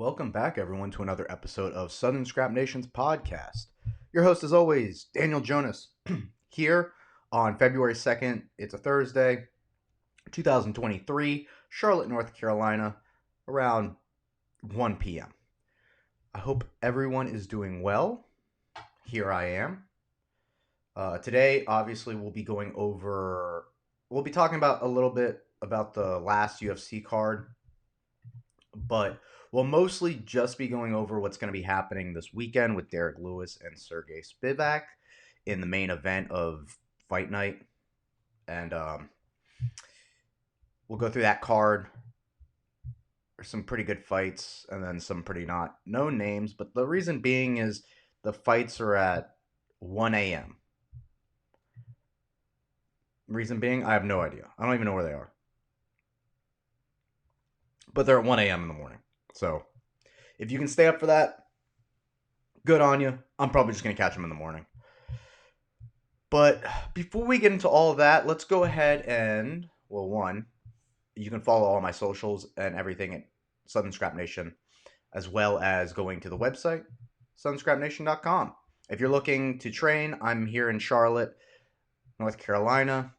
Welcome back, everyone, to another episode of Southern Scrap Nation's podcast. Your host, as always, Daniel Jonas, here on February 2nd. It's a Thursday, 2023, Charlotte, North Carolina, around 1 p.m. I hope everyone is doing well. Here I am. Today, obviously, we'll be talking about a little bit about the last UFC card, but we'll mostly just be going over what's going to be happening this weekend with Derek Lewis and Sergey Spivac in the main event of Fight Night. And we'll go through that card. There's some pretty good fights and then some pretty not known names. But the reason being is the fights are at 1 a.m. Reason being, I have no idea. I don't even know where they are. But they're at 1 a.m. in the morning. So if you can stay up for that, good on you. I'm probably just going to catch them in the morning. But before we get into all of that, let's go ahead and, one, you can follow all my socials and everything at Southern Scrap Nation, as well as going to the website, southernscrapnation.com. If you're looking to train, I'm here in Charlotte, North Carolina.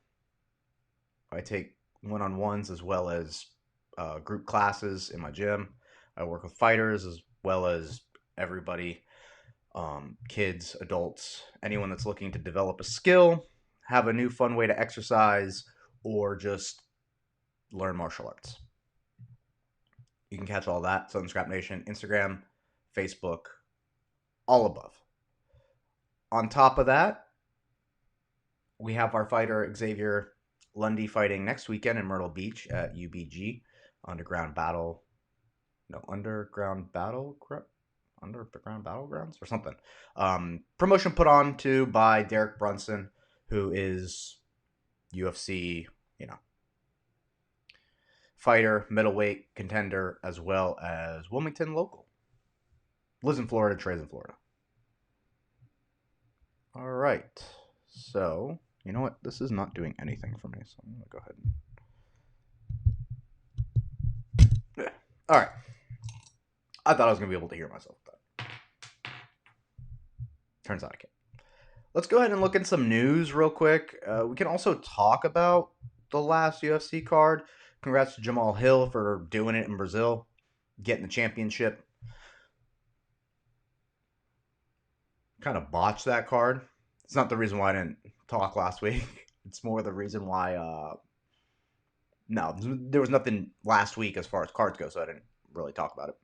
I take one-on-ones as well as group classes in my gym. I work with fighters as well as everybody, kids, adults, anyone that's looking to develop a skill, have a new fun way to exercise, or just learn martial arts. You can catch all that, Southern Scrap Nation, Instagram, Facebook, all above. On top of that, we have our fighter Xavier Lundy fighting next weekend in Myrtle Beach at UBG, Underground Battlegrounds or something. Promotion put on to by Derek Brunson, who is UFC, fighter, middleweight contender, as well as Wilmington local. Lives in Florida, trains in Florida. All right. So, you know what? This is not doing anything for me, so I'm going to go ahead and... All right. I thought I was going to be able to hear myself with that. Turns out I can't. Let's go ahead and look at some news real quick. We can also talk about the last UFC card. Congrats to Jamal Hill for doing it in Brazil, getting the championship. Kind of botched that card. It's not the reason why I didn't talk last week. It's more the reason why... No, there was nothing last week as far as cards go, so I didn't really talk about it.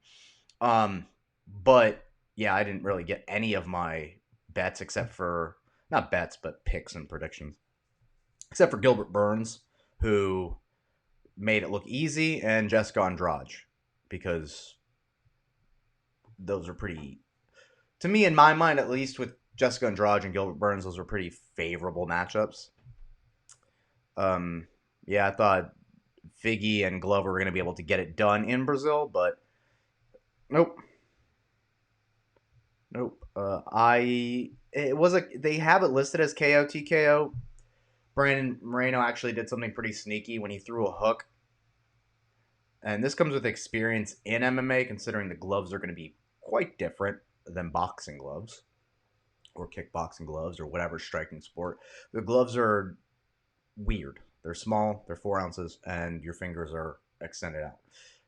But, yeah, I didn't really get any of my bets except for... Not bets, but picks and predictions. Except for Gilbert Burns, who made it look easy, and Jessica Andrade, because those are pretty... To me, in my mind, at least, with Jessica Andrade and Gilbert Burns, those were pretty favorable matchups. Yeah, I thought Figgy and Glover were going to be able to get it done in Brazil, but nope. They have it listed as KO TKO. Brandon Moreno actually did something pretty sneaky when he threw a hook. And this comes with experience in MMA, considering the gloves are going to be quite different than boxing gloves or kickboxing gloves or whatever striking sport. The gloves are weird. They're small, they're 4 ounces, and your fingers are extended out.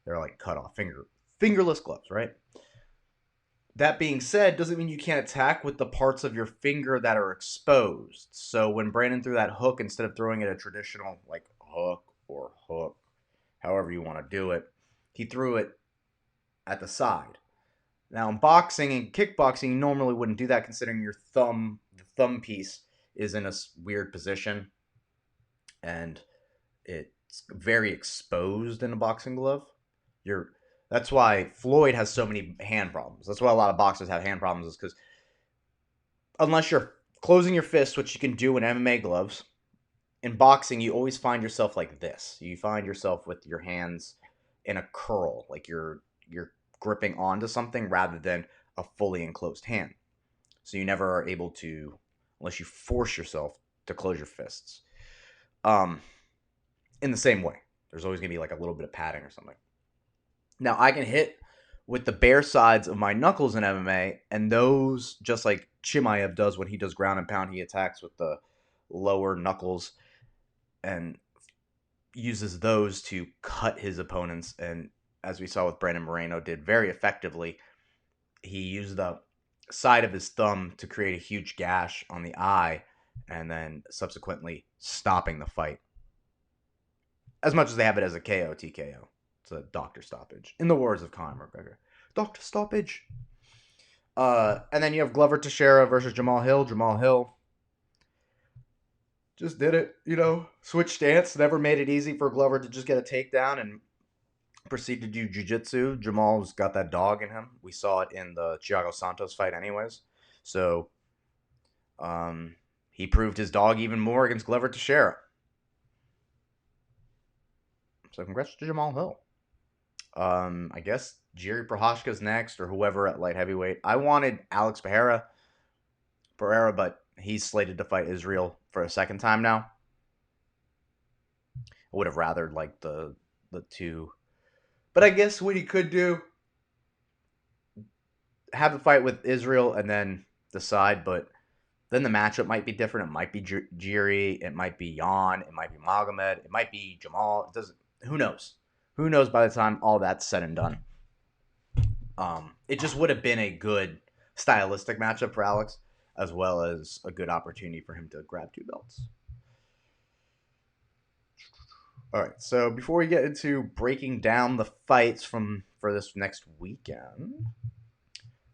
They're like cut off fingerless gloves, right? That being said, doesn't mean you can't attack with the parts of your finger that are exposed. So when Brandon threw that hook, instead of throwing it a traditional like hook, however you want to do it, he threw it at the side. Now in boxing and kickboxing, you normally wouldn't do that, considering the thumb piece is in a weird position, and it's very exposed in a boxing glove. That's why Floyd has so many hand problems. That's why a lot of boxers have hand problems, is because unless you're closing your fist, which you can do in MMA gloves, in boxing, you always find yourself like this. You find yourself with your hands in a curl, like you're gripping onto something rather than a fully enclosed hand. So you never are able to, unless you force yourself to close your fists. In the same way, there's always going to be like a little bit of padding or something. Now, I can hit with the bare sides of my knuckles in MMA, and those, just like Chimaev does when he does ground and pound, he attacks with the lower knuckles and uses those to cut his opponents. And as we saw with Brandon Moreno, did very effectively. He used the side of his thumb to create a huge gash on the eye, and then subsequently stopping the fight. As much as they have it as a KO TKO. It's a doctor stoppage. In the words of Conor McGregor. Doctor stoppage. And then you have Glover Teixeira versus Jamal Hill. Jamal Hill just did it, switch stance. Never made it easy for Glover to just get a takedown and proceed to do jiu-jitsu. Jamal's got that dog in him. We saw it in the Thiago Santos fight anyways. So he proved his dog even more against Glover Teixeira. So congrats to Jamal Hill. I guess Jiri Prochazka's next, or whoever at light heavyweight. I wanted Alex Pereira, but he's slated to fight Israel for a second time now. I would have rather liked the two. But I guess what he could do, have a fight with Israel and then decide, but then the matchup might be different. It might be Jiri, it might be Jan, it might be Magomed, it might be Jamal. Who knows? Who knows by the time all that's said and done. It just would have been a good stylistic matchup for Alex, as well as a good opportunity for him to grab 2 belts. All right, so before we get into breaking down the fights for this next weekend,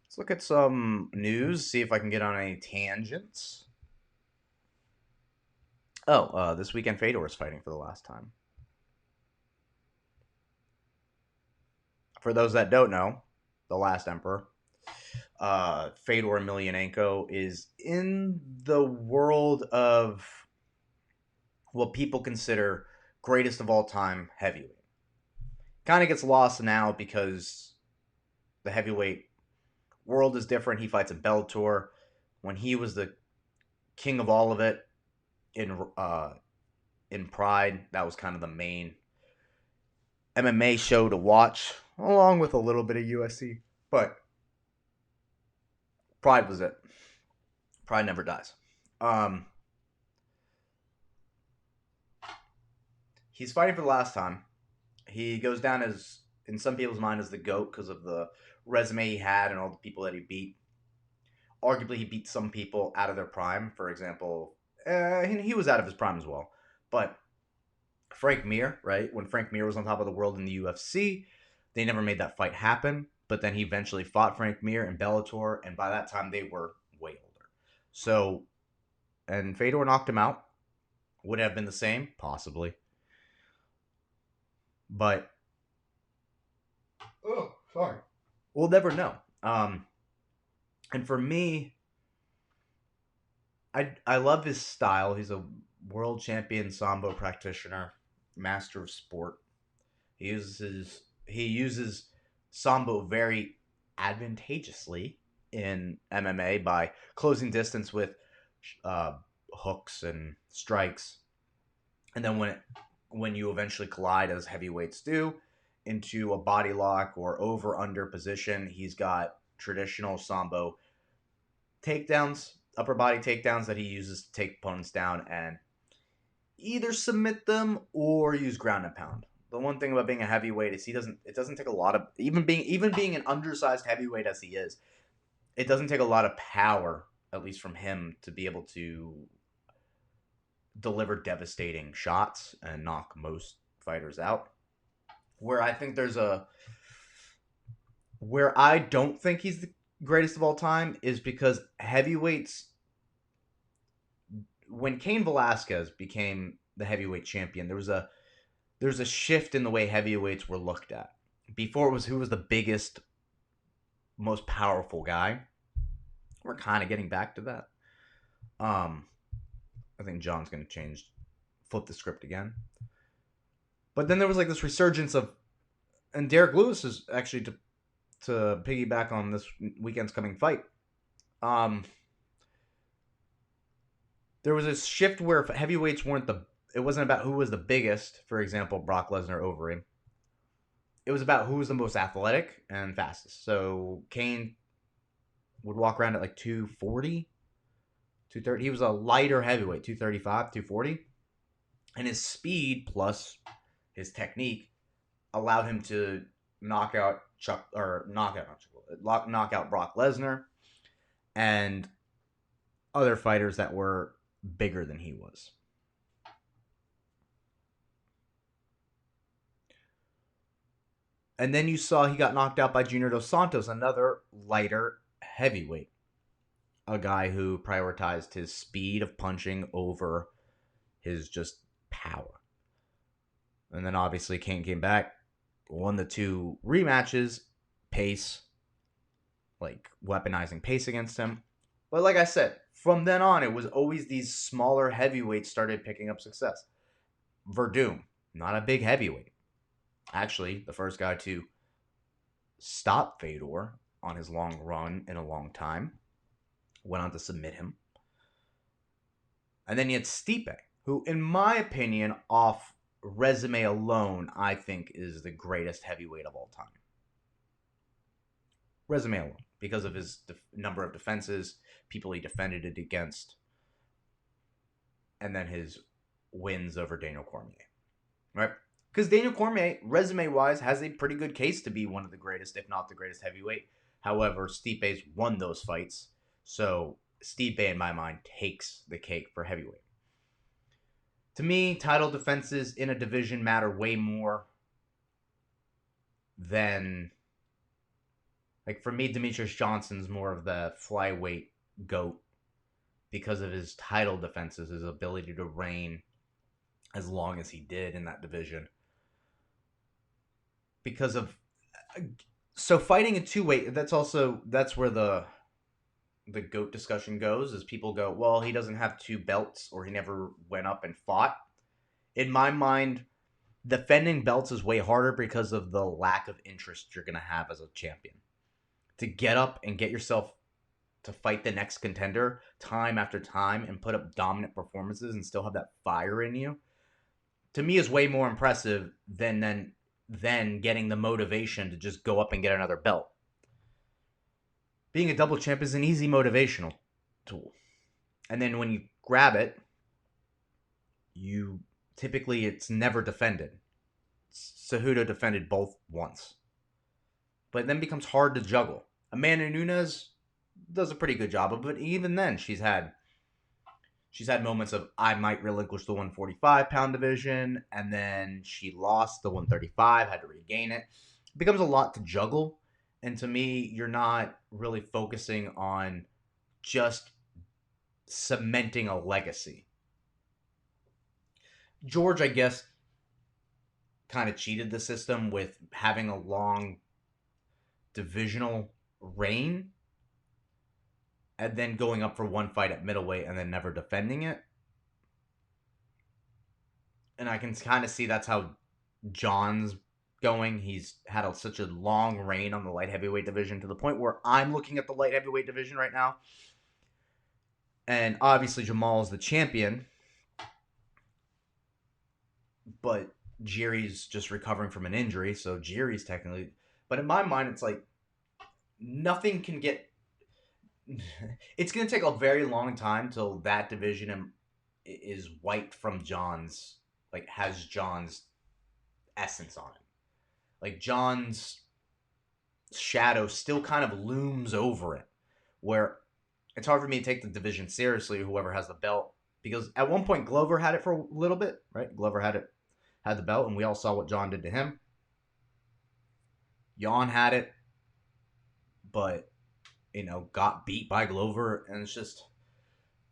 let's look at some news, see if I can get on any tangents. This weekend Fedor is fighting for the last time. For those that don't know, the last emperor, Fedor Emelianenko, is in the world of what people consider greatest of all time heavyweight. Kind of gets lost now because the heavyweight world is different. He fights in Bellator. When he was the king of all of it in Pride, that was kind of the main MMA show to watch, along with a little bit of UFC. But Pride was it. Pride never dies. He's fighting for the last time. He goes down as, in some people's mind, as the GOAT because of the resume he had and all the people that he beat. Arguably, he beat some people out of their prime. For example, he was out of his prime as well. But Frank Mir, right? When Frank Mir was on top of the world in the UFC, they never made that fight happen. But then he eventually fought Frank Mir in Bellator, and by that time they were way older. So, and Fedor knocked him out. Would it have been the same? Possibly. But, sorry. We'll never know. And for me, I love his style. He's a world champion Sambo practitioner, master of sport. He uses Sambo very advantageously in MMA by closing distance with hooks and strikes. And then when you eventually collide, as heavyweights do, into a body lock or over-under position, he's got traditional Sambo takedowns, upper body takedowns that he uses to take opponents down and either submit them or use ground and pound. The one thing about being a heavyweight is it doesn't take a lot of, even being an undersized heavyweight as he is, it doesn't take a lot of power, at least from him, to be able to deliver devastating shots and knock most fighters out. Where I don't think he's the greatest of all time is because heavyweights, when Cain Velasquez became the heavyweight champion, there was a shift in the way heavyweights were looked at. Before it was who was the biggest, most powerful guy. We're kind of getting back to that. I think John's going to flip the script again. But then there was like this resurgence of, and Derek Lewis is actually to piggyback on this weekend's coming fight. There was a shift where heavyweights it wasn't about who was the biggest, for example, Brock Lesnar over him. it was about who was the most athletic and fastest. So Kane would walk around at like 240, 230. He was a lighter heavyweight, 235, 240. And his speed plus his technique allowed him to knock out knock out Brock Lesnar and other fighters that were bigger than he was. And then you saw he got knocked out by Junior Dos Santos, another lighter heavyweight. A guy who prioritized his speed of punching over his just power. And then obviously Kane came back, won the 2 rematches, pace, like weaponizing pace against him. But like I said, from then on, it was always these smaller heavyweights started picking up success. Verdum, not a big heavyweight. Actually, the first guy to stop Fedor on his long run in a long time. Went on to submit him. And then you had Stipe, who, in my opinion, off resume alone, I think is the greatest heavyweight of all time. Resume alone, because of his number of defenses, people he defended it against, and then his wins over Daniel Cormier. Right? Because Daniel Cormier, resume-wise, has a pretty good case to be one of the greatest, if not the greatest heavyweight. However, Stipe's won those fights, so Stipe, in my mind, takes the cake for heavyweight. To me, title defenses in a division matter way more than... Like, for me, Demetrius Johnson's more of the flyweight GOAT because of his title defenses, his ability to reign as long as he did in that division. Because of... So fighting a 2-weight, that's where the GOAT discussion goes, is people go, well, he doesn't have 2 belts, or he never went up and fought. In my mind, defending belts is way harder because of the lack of interest you're going to have as a champion. To get up and get yourself to fight the next contender time after time and put up dominant performances and still have that fire in you, to me is way more impressive than getting the motivation to just go up and get another belt. Being a double champ is an easy motivational tool. And then when you grab it, it's never defended. Cejudo defended both once. But it then becomes hard to juggle. Amanda Nunes does a pretty good job of it, but even then she's had moments of, I might relinquish the 145-pound division, and then she lost the 135, had to regain it. It becomes a lot to juggle, and to me, you're not really focusing on just cementing a legacy. George, I guess, kind of cheated the system with having a long divisional reign and then going up for one fight at middleweight and then never defending it. And I can kind of see that's how John's going. He's had such a long reign on the light heavyweight division to the point where I'm looking at the light heavyweight division right now. And obviously Jamal is the champion. But Jiri's just recovering from an injury, so Jiri's technically... But in my mind, it's like, nothing can get... It's going to take a very long time till that division is wiped from John's... Like, has John's essence on it. Like, John's shadow still kind of looms over it. Where it's hard for me to take the division seriously, whoever has the belt. Because at one point, Glover had it for a little bit, right? Glover had the belt, and we all saw what John did to him. Jan had it, but, got beat by Glover, and it's just,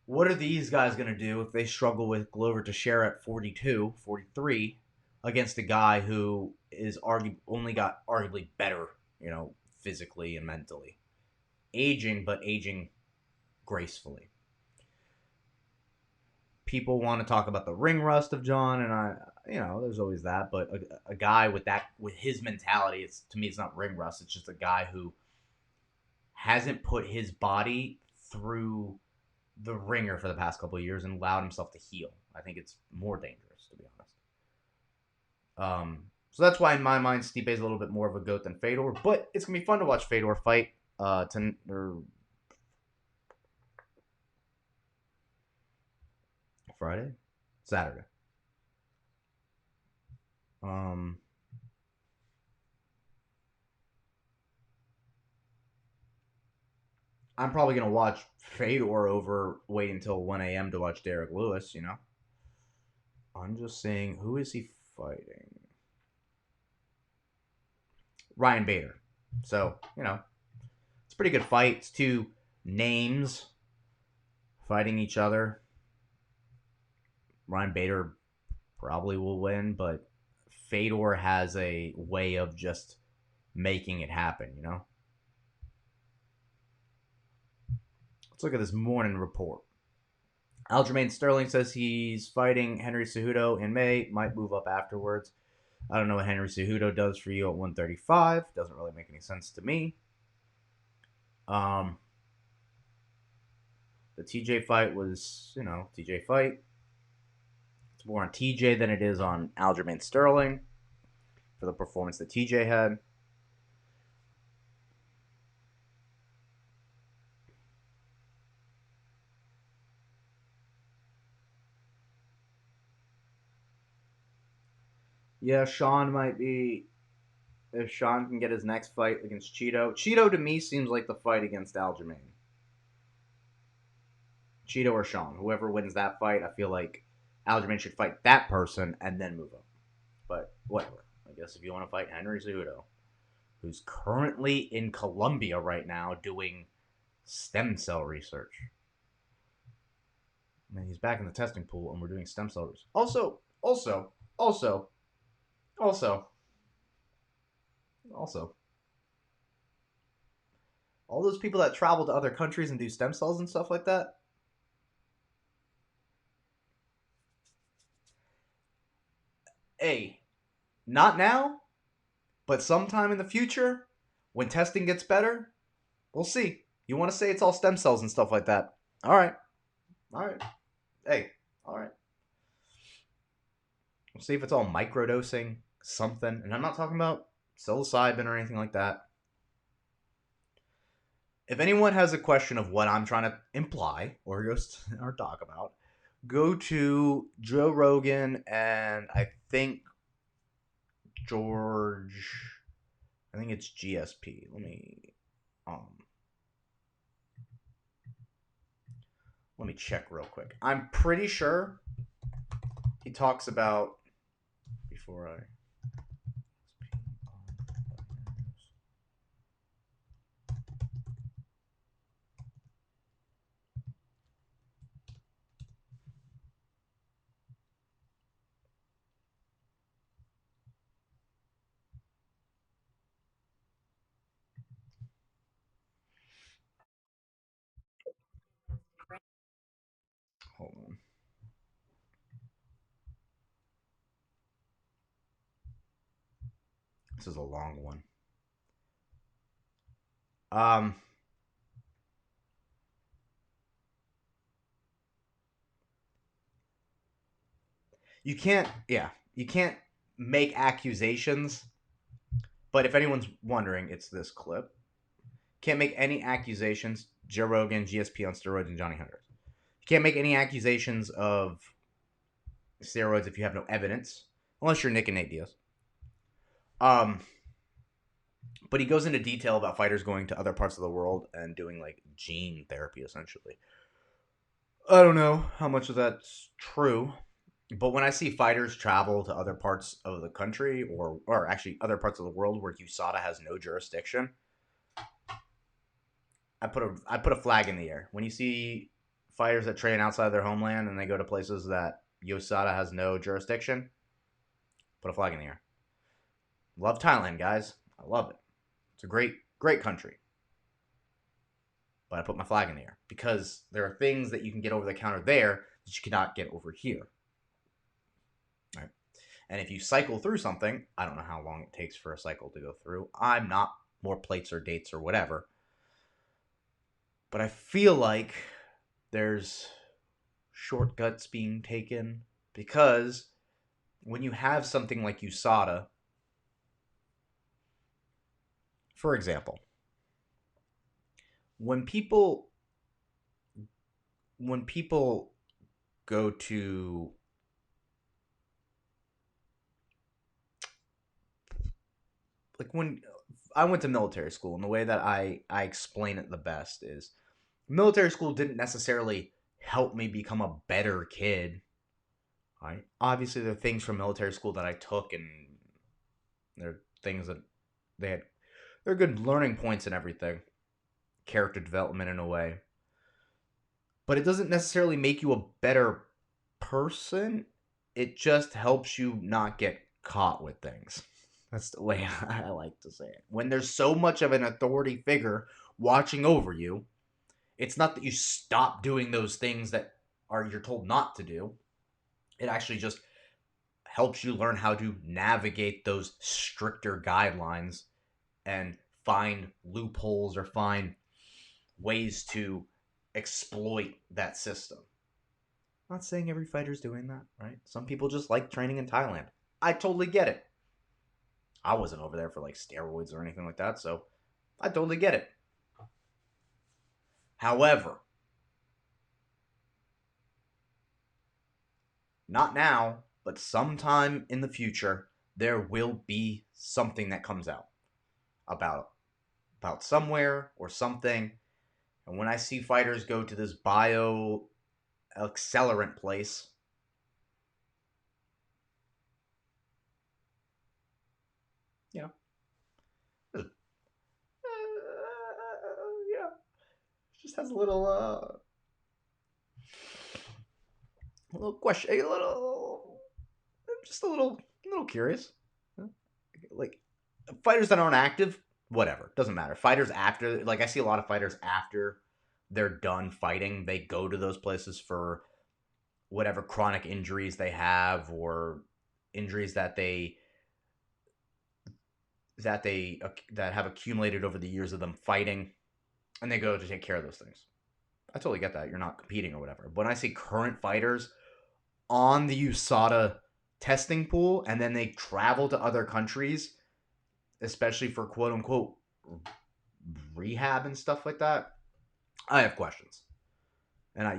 what are these guys going to do if they struggle with Glover Teixeira at 42, 43, against a guy who is only got arguably better, physically and mentally. Aging, but aging gracefully. People want to talk about the ring rust of John, and there's always that. But a guy with his mentality, to me, it's not ring rust. It's just a guy who hasn't put his body through the ringer for the past couple of years and allowed himself to heal. I think it's more dangerous, to be honest. So that's why in my mind Stipe is a little bit more of a goat than Fedor. But it's gonna be fun to watch Fedor fight. Friday, Saturday. Um, I'm probably gonna watch Fedor over wait until 1 a.m. to watch Derek Lewis. I'm just saying, who is he fighting? Ryan Bader. So it's a pretty good fight. It's two names fighting each other. Ryan Bader probably will win, but Fedor has a way of just making it happen. Let's look at this morning report. Aljamain Sterling says he's fighting Henry Cejudo in May, might move up afterwards. I don't know what Henry Cejudo does for you at 135. Doesn't really make any sense to me. The TJ fight was, TJ fight. It's more on TJ than it is on Aljamain Sterling for the performance that TJ had. Yeah, Sean might be. If Sean can get his next fight against Cheeto. Cheeto to me seems like the fight against Aljamain. Cheeto or Sean. Whoever wins that fight, I feel like Aljamain should fight that person and then move up. But whatever. I guess if you want to fight Henry Cejudo, who's currently in Colombia right now doing stem cell research. And he's back in the testing pool and we're doing stem cell research. Also, all those people that travel to other countries and do stem cells and stuff like that. Hey, not now, but sometime in the future, when testing gets better, we'll see. You want to say it's all stem cells and stuff like that. All right. All right. Hey, all right. We'll see if it's all microdosing, something. And I'm not talking about psilocybin or anything like that. If anyone has a question of what I'm trying to imply or just or talk about, go to Joe Rogan and I think it's GSP. Let me check real quick. I'm pretty sure he talks about before I hold on. This is a long one. You can't make accusations. But if anyone's wondering, it's this clip. Can't make any accusations. Joe Rogan, GSP on steroids, and Johnny Hunter. You can't make any accusations of steroids if you have no evidence, unless you're Nick and Nate Diaz. But he goes into detail about fighters going to other parts of the world and doing like gene therapy, essentially. I don't know how much of that's true, but when I see fighters travel to other parts of the country or actually other parts of the world where USADA has no jurisdiction, I put a flag in the air. When you see fighters that train outside their homeland and they go to places that USADA has no jurisdiction, put a flag in the air. Love Thailand, guys. I love it. It's a great country. But I put my flag in the air because there are things that you can get over the counter there that you cannot get over here. All right. And if you cycle through something, I don't know how long it takes for a cycle to go through. I'm not more plates or dates or whatever. But I feel like there's shortcuts being taken because when you have something like USADA For example, when people when people go to like when I went to military school, and the way that I explain it the best is military school didn't necessarily help me become a better kid. Right? Obviously, there are things from military school that I took, and there are things that they had. They're good learning points and everything, character development in a way. But it doesn't necessarily make you a better person. It just helps you not get caught with things. That's the way I like to say it. When there's so much of an authority figure watching over you, it's not that you stop doing those things that are you're told not to do. It actually just helps you learn how to navigate those stricter guidelines and find loopholes or find ways to exploit that system. I'm not saying every fighter's doing that, right? Some people just like training in Thailand. I totally get it. I wasn't over there for like steroids or anything like that, so I totally get it. However, not now, but sometime in the future, there will be something that comes out about somewhere or something. And when I see fighters go to this bio accelerant place, you know, yeah, just has a little question, just a little curious. Like fighters that aren't active, whatever, doesn't matter. Fighters after, like I see a lot of fighters after they're done fighting, they go to those places for whatever chronic injuries they have or injuries that have accumulated over the years of them fighting, and they go to take care of those things. I totally get that. You're not competing or whatever. But when I see current fighters on the USADA testing pool and then they travel to other countries, especially for quote unquote rehab and stuff like that, I have questions. And I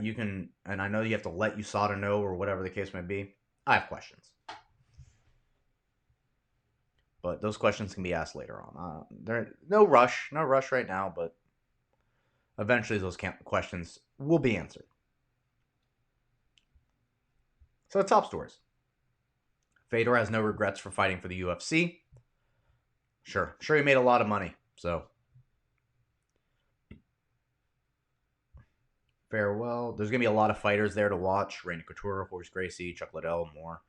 know you have to let USADA know or whatever the case may be. I have questions. But those questions can be asked later on. There no rush right now, but eventually those questions will be answered. So the top stories. Fedor has no regrets for fighting for the UFC. Sure he made a lot of money, so farewell. There's going to be a lot of fighters there to watch. Randy Couture, Horace Gracie, Chuck Liddell, more.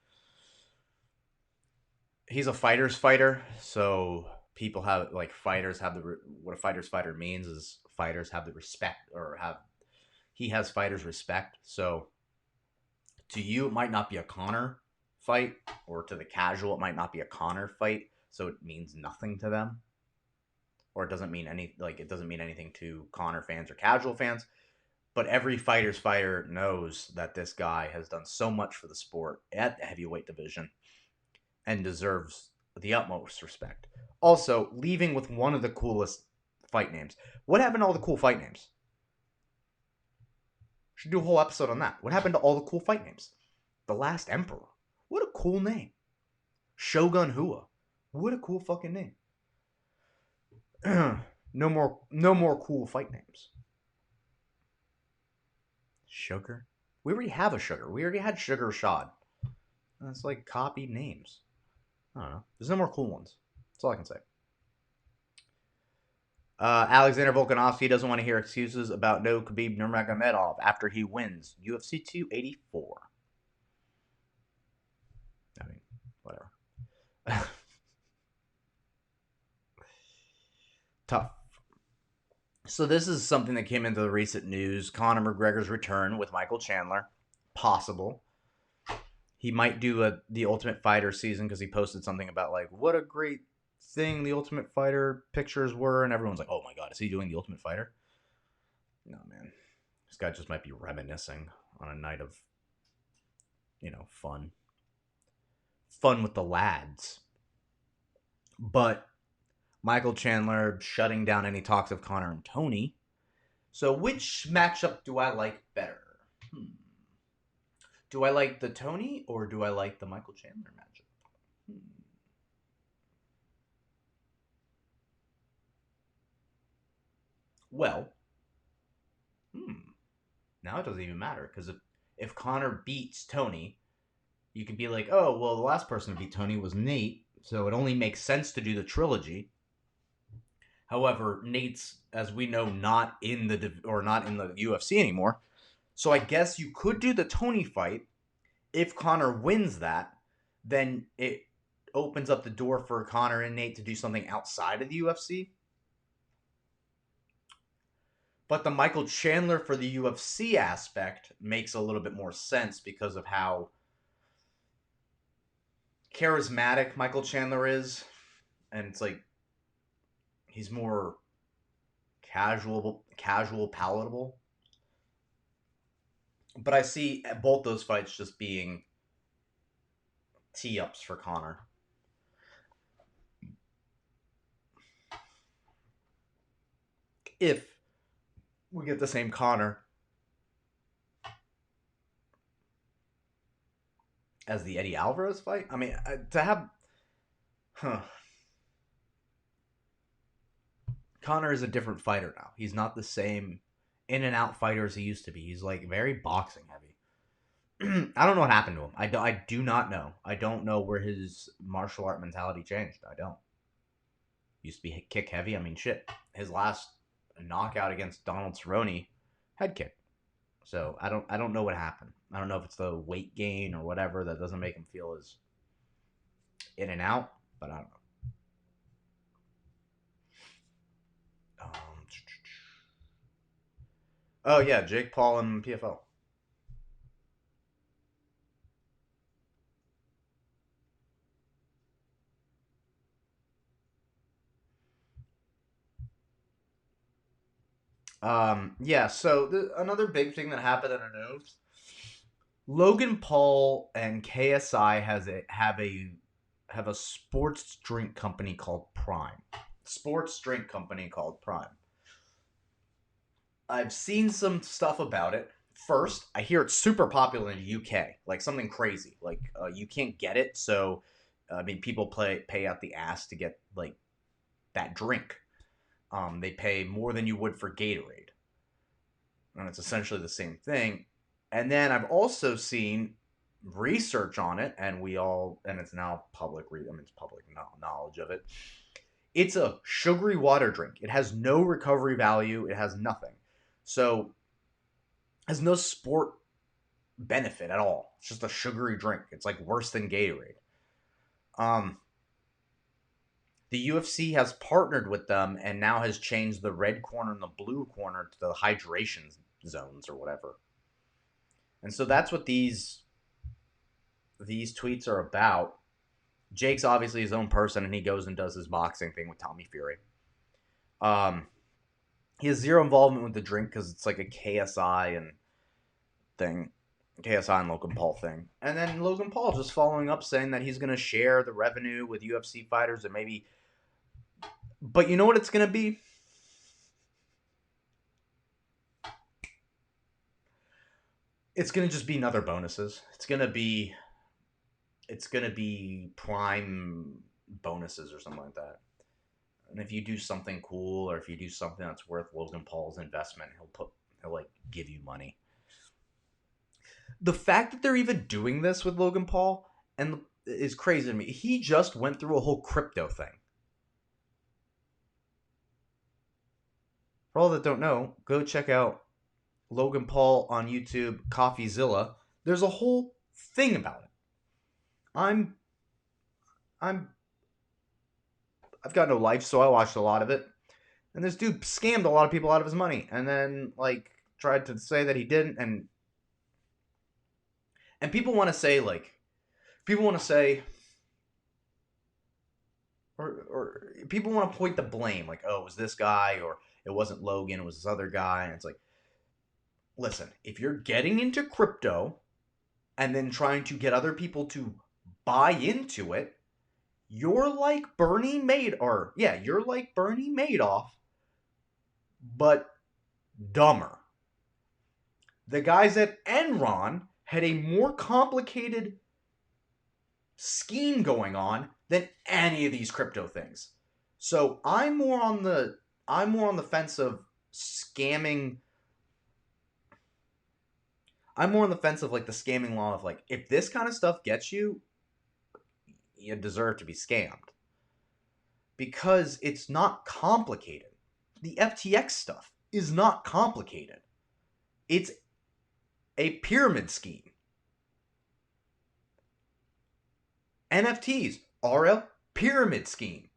He's a fighter's fighter, so people have, like, fighters have what a fighter's fighter means is fighters have the respect, or he has fighters' respect. So to you, it might not be a Conor fight, or to the casual, it might not be a Conor fight, so it means nothing to them. Or it doesn't mean anything to Conor fans or casual fans. But every fighter's fighter knows that this guy has done so much for the sport at the heavyweight division and deserves the utmost respect. Also, leaving with one of the coolest fight names. What happened to all the cool fight names? Should do a whole episode on that. What happened to all the cool fight names? The Last Emperor. What a cool name. Shogun Hua. What a cool fucking name. No more cool fight names. Sugar? We already have a Sugar. We already had Sugar Shad. That's like copied names. I don't know. There's no more cool ones. That's all I can say. Alexander Volkanovski doesn't want to hear excuses about no Khabib Nurmagomedov after he wins UFC 284. I mean, whatever. Tough. So this is something that came into the recent news. Conor McGregor's return with Michael Chandler. Possible. He might do the Ultimate Fighter season because he posted something about, like, what a great thing the Ultimate Fighter pictures were, and everyone's like, oh my god, is he doing the Ultimate Fighter? No, man. This guy just might be reminiscing on a night of, fun. Fun with the lads. But Michael Chandler shutting down any talks of Conor and Tony. So which matchup do I like better? Do I like the Tony or do I like the Michael Chandler matchup? Well, now it doesn't even matter because if Conor beats Tony, you can be like, oh, well, the last person to beat Tony was Nate, so it only makes sense to do the trilogy. However, Nate's, as we know, not in the UFC anymore. So I guess you could do the Tony fight. If Conor wins that, then it opens up the door for Conor and Nate to do something outside of the UFC. But the Michael Chandler for the UFC aspect makes a little bit more sense because of how charismatic Michael Chandler is. And it's like he's more casual, palatable. But I see both those fights just being tee-ups for Conor. If we get the same Conor as the Eddie Alvarez fight, I mean, to have... Conor is a different fighter now. He's not the same in-and-out fighter as he used to be. He's like very boxing heavy. I don't know what happened to him. I do not know. I don't know where his martial art mentality changed. I don't. Used to be kick heavy. I mean, shit. His last knockout against Donald Cerrone, head kick. So I don't know what happened. I don't know if it's the weight gain or whatever that doesn't make him feel as in and out, but I don't know. Oh yeah, Jake Paul and PFL. Yeah. So another big thing that happened in the news: Logan Paul and KSI have a sports drink company called Prime. Sports drink company called Prime. I've seen some stuff about it. First, I hear it's super popular in the UK, like something crazy. Like you can't get it, so I mean, people pay out the ass to get like that drink. They pay more than you would for Gatorade, and it's essentially the same thing. And then I've also seen research on it, and it's now public. I mean, it's public knowledge of it. It's a sugary water drink. It has no recovery value. It has nothing. So has no sport benefit at all. It's just a sugary drink. It's like worse than Gatorade. Um, the UFC has partnered with them and now has changed the red corner and the blue corner to the hydration zones or whatever. And so that's what these tweets are about. Jake's obviously his own person, and he goes and does his boxing thing with Tommy Fury. He has zero involvement with the drink because it's like a KSI and Logan Paul thing. And then Logan Paul just following up saying that he's going to share the revenue with UFC fighters and maybe... But you know what it's going to be? It's going to just be another bonuses. It's going to be Prime bonuses or something like that. And if you do something cool or if you do something that's worth Logan Paul's investment, he'll like give you money. The fact that they're even doing this with Logan Paul is crazy to me. He just went through a whole crypto thing. For all that don't know, go check out Logan Paul on YouTube, CoffeeZilla. There's a whole thing about it. I've got no life, so I watched a lot of it. And this dude scammed a lot of people out of his money, and then like tried to say that he didn't, and people want to say or people want to point the blame, like, oh, it was this guy, or it wasn't Logan, it was this other guy, and it's like, listen, if you're getting into crypto and then trying to get other people to buy into it, You're like Bernie Madoff, or yeah, you're like Bernie Madoff, but dumber. The guys at Enron had a more complicated scheme going on than any of these crypto things. So I'm more on the fence of scamming. I'm more on the fence of like the scamming law of like if this kind of stuff gets you, you deserve to be scammed because it's not complicated. The FTX stuff is not complicated. It's a pyramid scheme. NFTs are a pyramid scheme.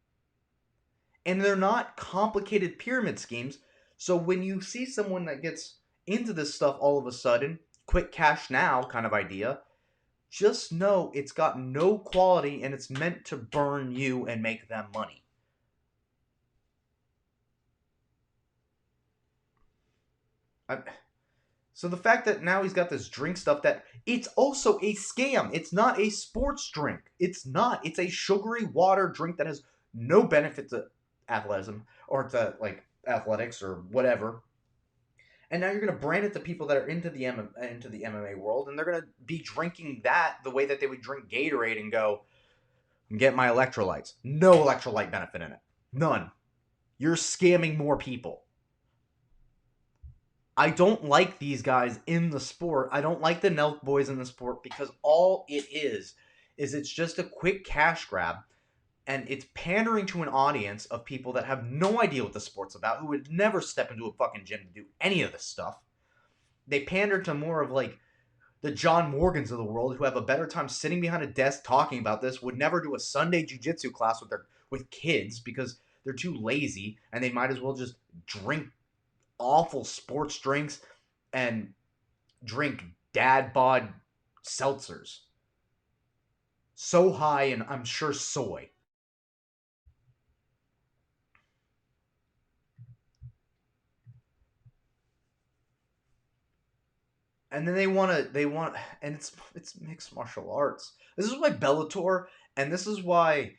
And they're not complicated pyramid schemes. So when you see someone that gets into this stuff all of a sudden, quick cash now kind of idea, just know it's got no quality and it's meant to burn you and make them money. So the fact that now he's got this drink stuff that it's also a scam. It's not a sports drink. It's not. It's a sugary water drink that has no benefit to athleticism or to like athletics or whatever. And now you're going to brand it to people that are into the MMA world, and they're going to be drinking that the way that they would drink Gatorade and go, "Get my electrolytes." No electrolyte benefit in it. None. You're scamming more people. I don't like these guys in the sport. I don't like the Nelk boys in the sport because all it is it's just a quick cash grab and it's pandering to an audience of people that have no idea what the sport's about, who would never step into a fucking gym to do any of this stuff. They pander to more of like the John Morgans of the world who have a better time sitting behind a desk talking about this, would never do a Sunday jiu-jitsu class with kids because they're too lazy and they might as well just drink awful sports drinks and drink dad bod seltzers. So high and I'm sure soy. And then and it's mixed martial arts. This is why Bellator and this is why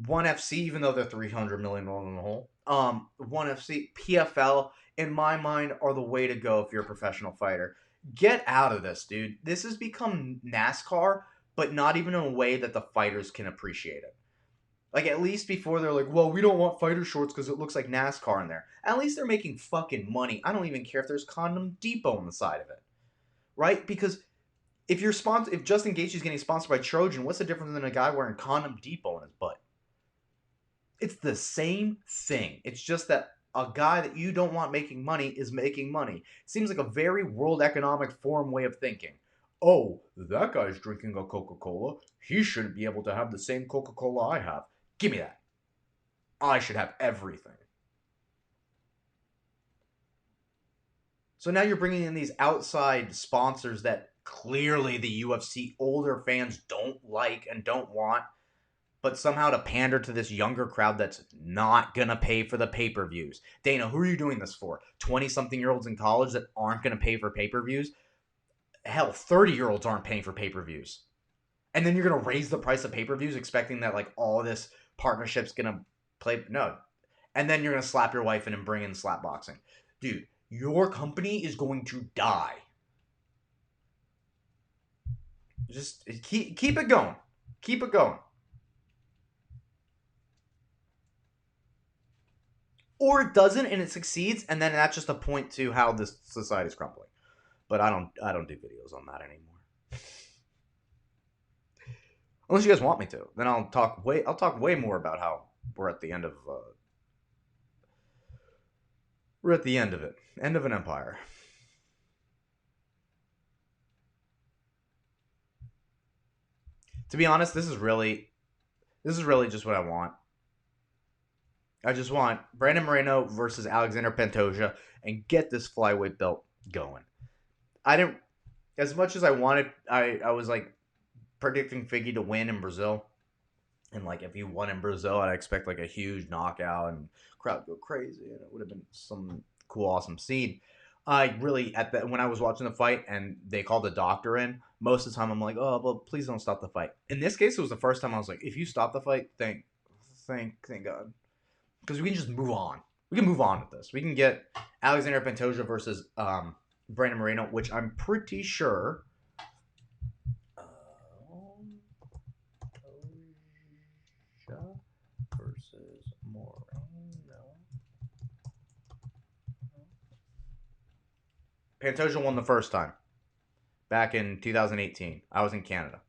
ONE FC, even though they're 300 million more than the whole, ONE FC, PFL, in my mind, are the way to go if you're a professional fighter. Get out of this, dude. This has become NASCAR, but not even in a way that the fighters can appreciate it. Like, at least before they're like, well, we don't want fighter shorts because it looks like NASCAR in there. At least they're making fucking money. I don't even care if there's Condom Depot on the side of it. Right? Because if Justin Gaethje's getting sponsored by Trojan, what's the difference than a guy wearing Condom Depot in his butt? It's the same thing. It's just that a guy that you don't want making money is making money. It seems like a very World Economic Forum way of thinking. Oh, that guy's drinking a Coca-Cola. He shouldn't be able to have the same Coca-Cola I have. Give me that. I should have everything. So now you're bringing in these outside sponsors that clearly the UFC older fans don't like and don't want, but somehow to pander to this younger crowd that's not going to pay for the pay-per-views. Dana, who are you doing this for? 20-something-year-olds in college that aren't going to pay for pay-per-views? Hell, 30-year-olds aren't paying for pay-per-views. And then you're going to raise the price of pay-per-views expecting that like all this partnership's going to play. No. And then you're going to slap your wife in and bring in slap boxing. Dude, your company is going to die. Just keep it going. Keep it going. Or it doesn't and it succeeds, and then that's just a point to how this society is crumbling. But I don't do videos on that anymore. Unless you guys want me to, then I'll talk way more about how we're at the end of it, end of an empire. To be honest, this is really just what I want. I just want Brandon Moreno versus Alexander Pantoja and get this flyweight belt going. I didn't, as much as I wanted, I was like predicting Figgy to win in Brazil. And like if he won in Brazil, I'd expect like a huge knockout and crowd go crazy, and it would have been some cool, awesome scene. I really when I was watching the fight and they called the doctor in, most of the time I'm like, oh, well, please don't stop the fight. In this case, it was the first time I was like, if you stop the fight, thank God, because we can just move on. We can move on with this. We can get Alexander Pantoja versus Brandon Moreno, which I'm pretty sure. Pantoja versus Moreno. Pantoja won the first time back in 2018. I was in Canada.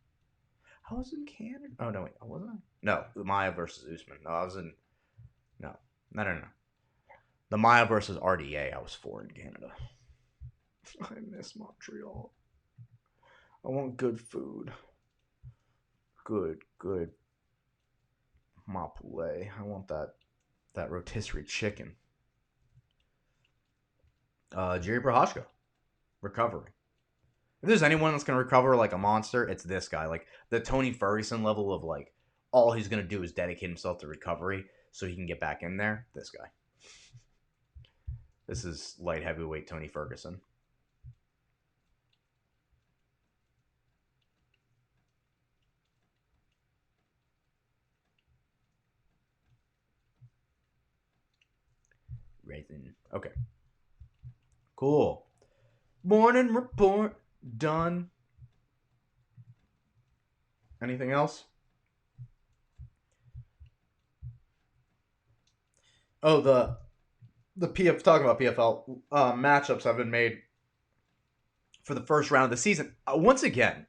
I was in Canada. Oh no, wait, I wasn't. No, the Maya versus Usman. No, I was in. No, no. The Maya versus RDA. I was for in Canada. I miss Montreal. I want good food. Good mapule. I want that rotisserie chicken. Jerry Prohashka, recovering. If there's anyone that's gonna recover like a monster, it's this guy. Like the Tony Ferguson level of like all he's gonna do is dedicate himself to recovery so he can get back in there. This guy. This is light heavyweight Tony Ferguson. Raisin. Okay. Cool. Morning report done. Anything else? Oh, the PF talking about PFL matchups have been made for the first round of the season. Once again,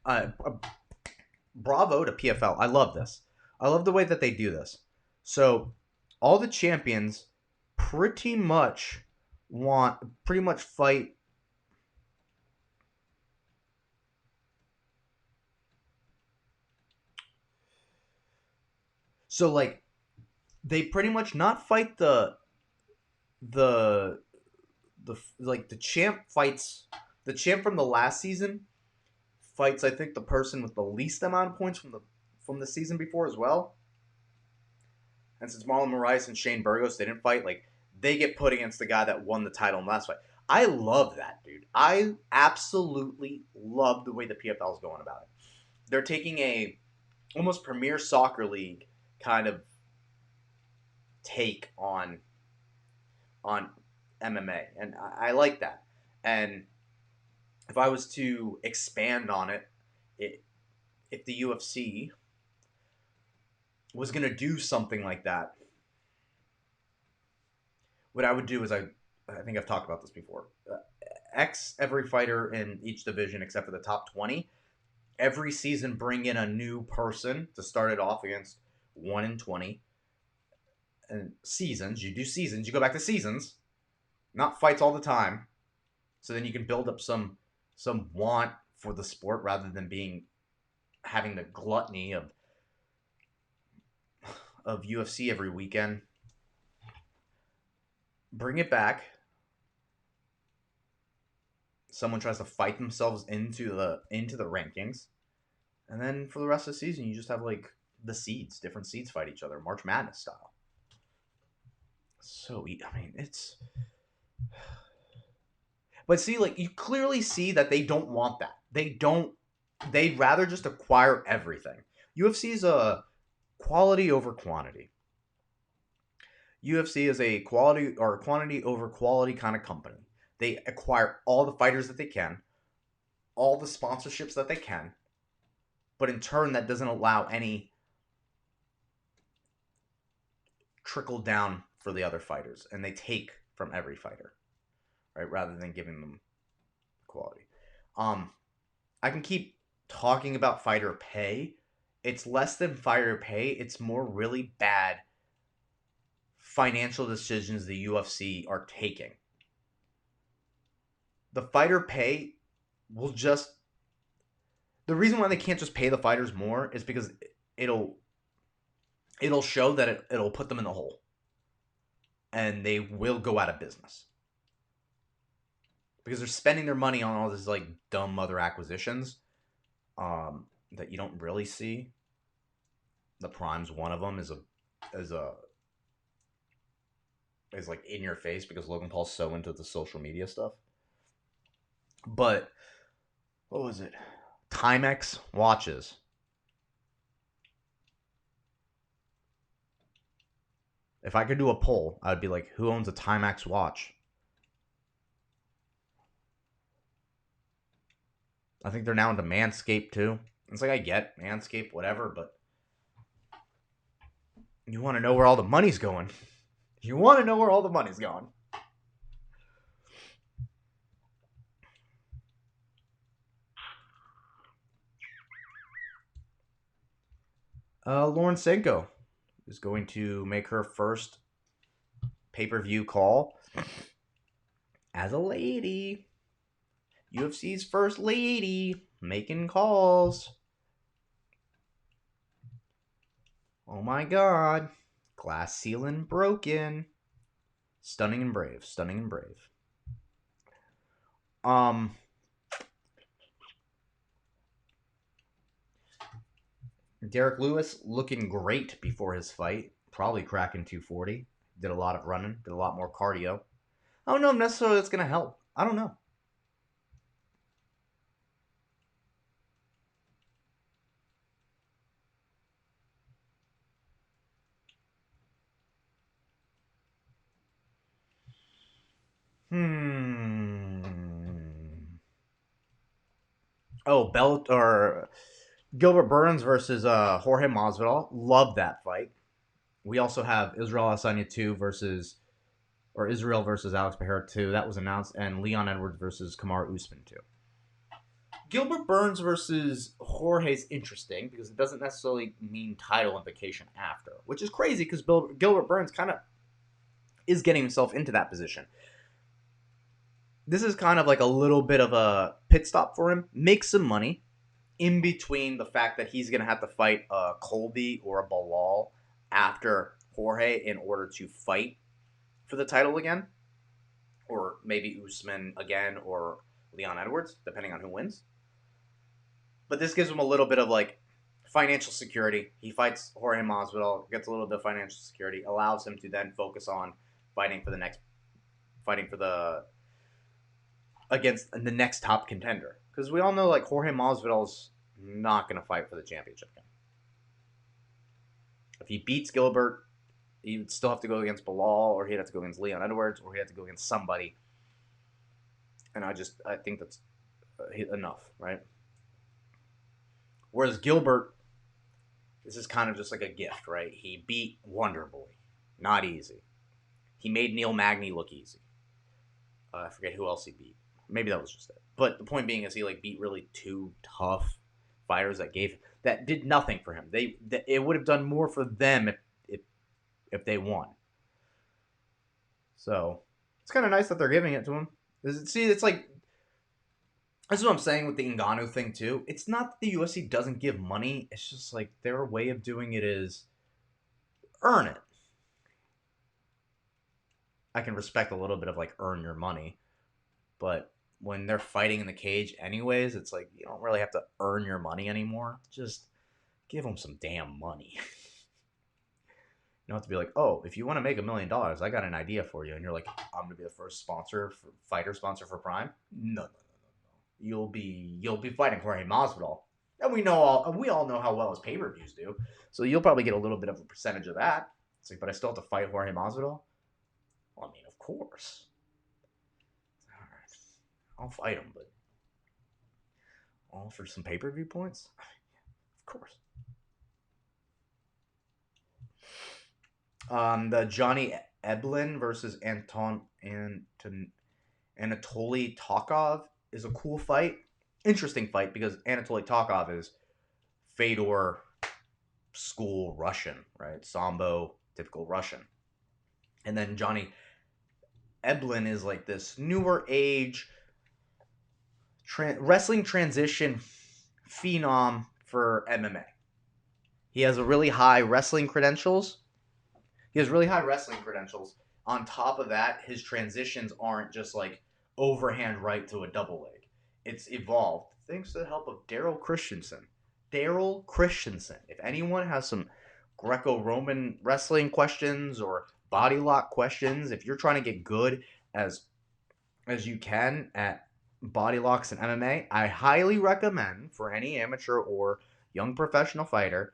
bravo to PFL. I love this. I love the way that they do this. So all the champions pretty much fight. So like they pretty much not fight the like the champ fights the champ from the last season fights I think the person with the least amount of points from the season before as well. And since Marlon Moraes and Shane Burgos didn't fight, like they get put against the guy that won the title in the last fight. I love that, dude. I absolutely love the way the PFL is going about it. They're taking a almost Premier Soccer League kind of take on MMA, and I like that. And if I was to expand on it, if the UFC was gonna do something like that, what I would do is I think I've talked about this before. X every fighter in each division except for the top 20. Every season, bring in a new person to start it off against 1 in 20. And seasons, you do seasons, you go back to seasons, not fights all the time. So then you can build up some want for the sport rather than having the gluttony of UFC every weekend. Bring it back. Someone tries to fight themselves into the rankings, and then for the rest of the season, you just have like the seeds, different seeds fight each other, March Madness style. So I mean, it's. But see, like you clearly see that they don't want that. They don't. They'd rather just acquire everything. UFC is a quality over quantity. UFC is a quality or quantity over quality kind of company. They acquire all the fighters that they can, all the sponsorships that they can, but in turn, that doesn't allow any trickle down for the other fighters, and they take from every fighter, right, rather than giving them quality. I can keep talking about fighter pay. It's less than fighter pay. It's more really bad financial decisions the UFC are taking. The fighter pay will just the reason why they can't just pay the fighters more is because it'll show that it'll put them in the hole, and they will go out of business because they're spending their money on all these like dumb other acquisitions that you don't really see. The Prime's one of them is like in your face because Logan Paul's so into the social media stuff. But what was it? Timex watches. If I could do a poll, I'd be like, who owns a Timex watch? I think they're now into Manscaped too. It's like, I get Manscaped, whatever, but you want to know where all the money's going. You want to know where all the money's going. Lauren Senko is going to make her first pay-per-view call as a lady. UFC's first lady making calls. Oh my god. Glass ceiling broken. Stunning and brave. Stunning and brave. Derek Lewis looking great before his fight. Probably cracking 240. Did a lot of running. Did a lot more cardio. I don't know if necessarily that's going to help. I don't know. Oh, Gilbert Burns versus Jorge Masvidal. Love that fight. We also have Israel Adesanya 2 Israel versus Alex Pereira 2. That was announced. And Leon Edwards versus Kamaru Usman 2. Gilbert Burns versus Jorge is interesting because it doesn't necessarily mean title implication after, which is crazy because Gilbert Burns kind of is getting himself into that position. This is kind of like a little bit of a pit stop for him. Make some money in between the fact that he's going to have to fight a Colby or a Bilal after Jorge in order to fight for the title again. Or maybe Usman again or Leon Edwards, depending on who wins. But this gives him a little bit of like financial security. He fights Jorge Masvidal, gets a little bit of financial security, allows him to then focus on fighting for against the next top contender. Because we all know like Jorge Masvidal's not going to fight for the championship again. If he beats Gilbert, he would still have to go against Bilal, or he'd have to go against Leon Edwards, or he'd have to go against somebody. And I think that's enough, right? Whereas Gilbert, this is kind of just like a gift, right? He beat Wonder Boy. Not easy. He made Neil Magny look easy. I forget who else he beat. Maybe that was just it. But the point being is he like beat really two tough fighters that did nothing for him. It would have done more for them if they won. So it's kind of nice that they're giving it to him. It's like, this is what I'm saying with the Ngannou thing too. It's not that the UFC doesn't give money. It's just like their way of doing it is earn it. I can respect a little bit of like earn your money, but when they're fighting in the cage anyways, it's like you don't really have to earn your money anymore. Just give them some damn money. You don't have to be like, oh, if you want to make $1 million, I got an idea for you. And you're like, I'm going to be the first fighter sponsor for Prime. No. You'll be fighting Jorge Masvidal. And we all know how well his pay-per-views do. So you'll probably get a little bit of a percentage of that. It's like, but I still have to fight Jorge Masvidal? Well, I mean, of course. All right. I'll fight him, but all for some pay-per-view points? Of course. The Johnny Eblin versus Anatoly Tokov is a cool fight. Interesting fight because Anatoly Tokov is Fedor school Russian, right? Sambo, typical Russian. And then Johnny Eblin is like this newer age wrestling transition phenom for MMA. He has really high wrestling credentials. On top of that, his transitions aren't just like overhand right to a double leg. It's evolved thanks to the help of Daryl Christensen. If anyone has some Greco-Roman wrestling questions or body lock questions, if you're trying to get good as you can at body locks and MMA. I highly recommend for any amateur or young professional fighter,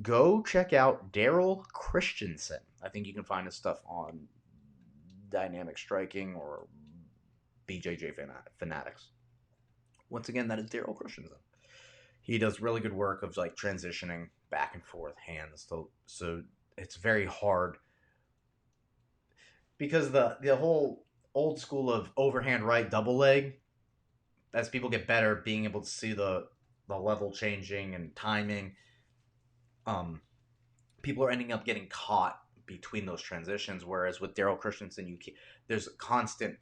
go check out Daryl Christensen. I think you can find his stuff on Dynamic Striking or BJJ Fanatics. Once again, that is Daryl Christensen. He does really good work of like transitioning back and forth hands. So it's very hard because the whole old school of overhand right double leg, as people get better, being able to see the level changing and timing, um, people are ending up getting caught between those transitions. Whereas with Daryl Christensen, there's constant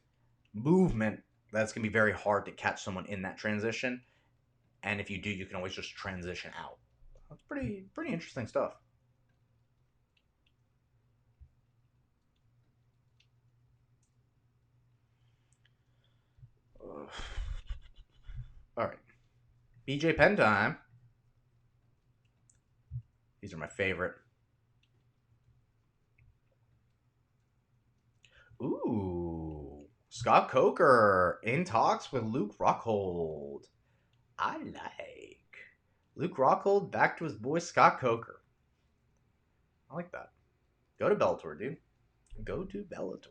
movement that's gonna be very hard to catch someone in that transition. And if you do, you can always just transition out. That's pretty interesting stuff. All right, BJ Penn time. These are my favorite. Ooh, Scott Coker in talks with Luke Rockhold. I like Luke Rockhold back to his boy Scott Coker. I like that. Go to Bellator, dude. Go to Bellator.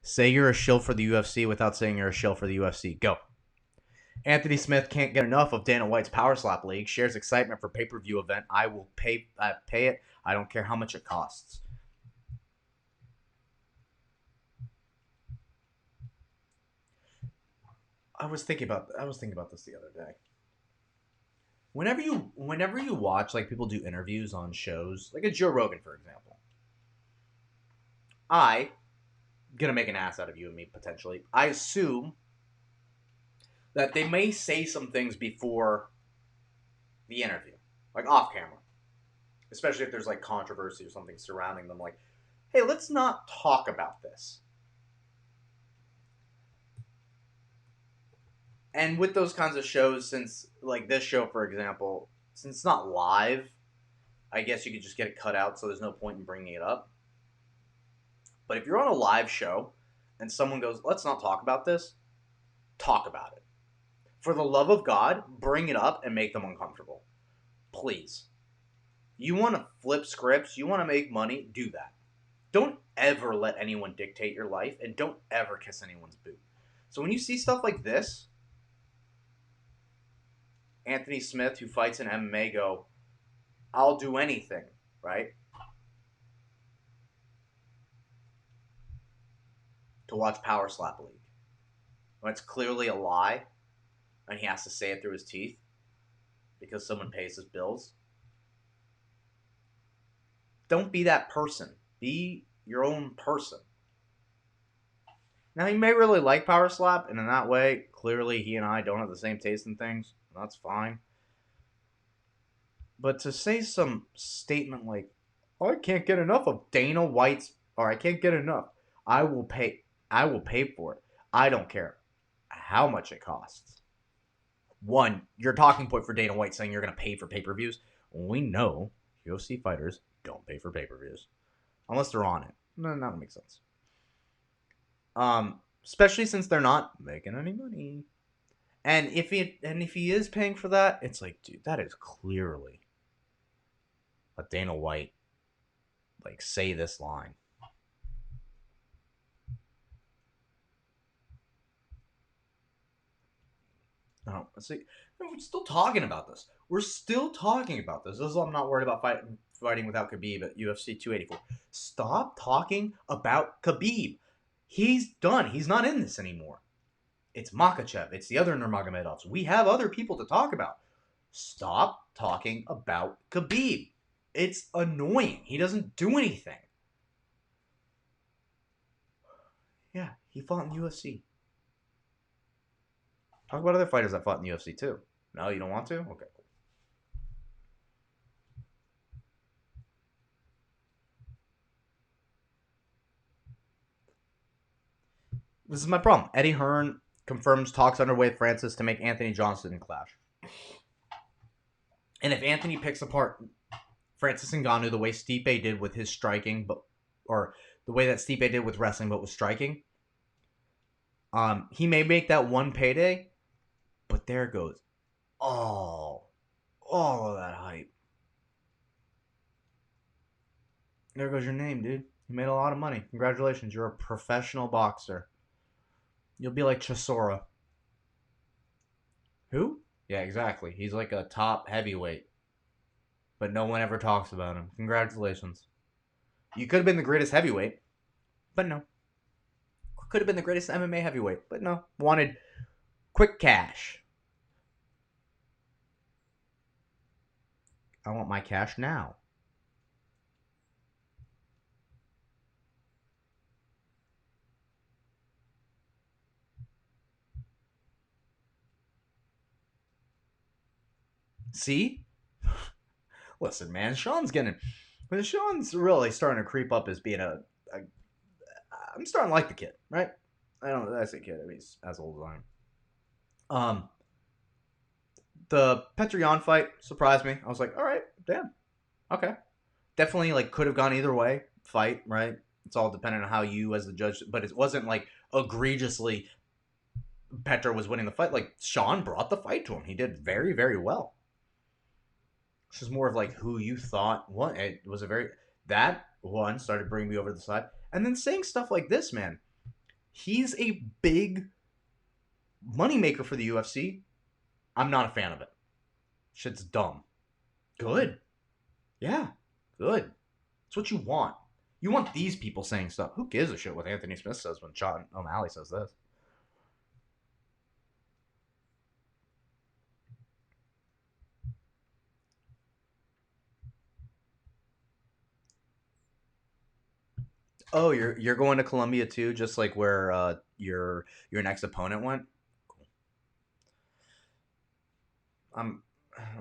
Say you're a shill for the UFC without saying you're a shill for the UFC. Go. Anthony Smith can't get enough of Dana White's Power Slap League. Shares excitement for pay-per-view event. I will pay it. I don't care how much it costs. I was thinking about this the other day. Whenever you watch like people do interviews on shows, like a Joe Rogan, for example, I gonna make an ass out of you and me potentially. I assume that they may say some things before the interview, like off camera, especially if there's like controversy or something surrounding them. Like, hey, let's not talk about this. And with those kinds of shows, since like this show, for example, since it's not live, I guess you could just get it cut out, so there's no point in bringing it up. But if you're on a live show and someone goes, let's not talk about this, talk about it. For the love of God, bring it up and make them uncomfortable. Please. You want to flip scripts, you want to make money, do that. Don't ever let anyone dictate your life, and don't ever kiss anyone's boot. So when you see stuff like this, Anthony Smith, who fights in MMA, go, I'll do anything, right? To watch Power Slap League. When it's clearly a lie, and he has to say it through his teeth because someone pays his bills. Don't be that person. Be your own person. Now, he may really like Power Slap, and in that way, clearly he and I don't have the same taste in things. That's fine. But to say some statement like, oh, I can't get enough of Dana White's, or I can't get enough, I will pay for it. I don't care how much it costs. One, your talking point for Dana White saying you're going to pay for pay-per-views. We know UFC fighters don't pay for pay-per-views unless they're on it. No, that would make sense. Especially since they're not making any money. And if he is paying for that, it's like, dude, that is clearly a Dana White like say this line. No, let's see. No, we're still talking about this. We're still talking about this. This is why I'm not worried about fighting without Khabib at UFC 284. Stop talking about Khabib. He's done. He's not in this anymore. It's Makhachev. It's the other Nurmagomedovs. We have other people to talk about. Stop talking about Khabib. It's annoying. He doesn't do anything. Yeah, he fought in the UFC. Talk about other fighters that fought in the UFC too. No, you don't want to? Okay. This is my problem. Eddie Hearn confirms talks underway with Francis to make Anthony Johnson clash. And if Anthony picks apart Francis Ngannou the way Stipe did with his striking, or the way that Stipe did with wrestling, but with striking, he may make that one payday, but there goes all of that hype. There goes your name, dude. You made a lot of money. Congratulations, you're a professional boxer. You'll be like Chisora. Who? Yeah, exactly. He's like a top heavyweight, but no one ever talks about him. Congratulations. You could have been the greatest heavyweight, but no. Could have been the greatest MMA heavyweight, but no. Wanted quick cash. I want my cash now. See? Listen, man, Sean's really starting to creep up as being a I'm starting to like the kid, right? I say kid, I mean he's as old as I am. The Petrion fight surprised me. I was like, all right, damn. Okay. Definitely like could have gone either way. Fight, right? It's all dependent on how you as the judge, but it wasn't like egregiously Petra was winning the fight. Like Sean brought the fight to him. He did very, very well. It's just more of like who you thought won. It was a very that one started bringing me over to the side, and then saying stuff like this, man. He's a big moneymaker for the UFC. I'm not a fan of it. Shit's dumb. Good. Yeah. Good. It's what you want. You want these people saying stuff. Who gives a shit what Anthony Smith says when Sean O'Malley says this? Oh, you're going to Colombia too, just like where your next opponent went. Cool.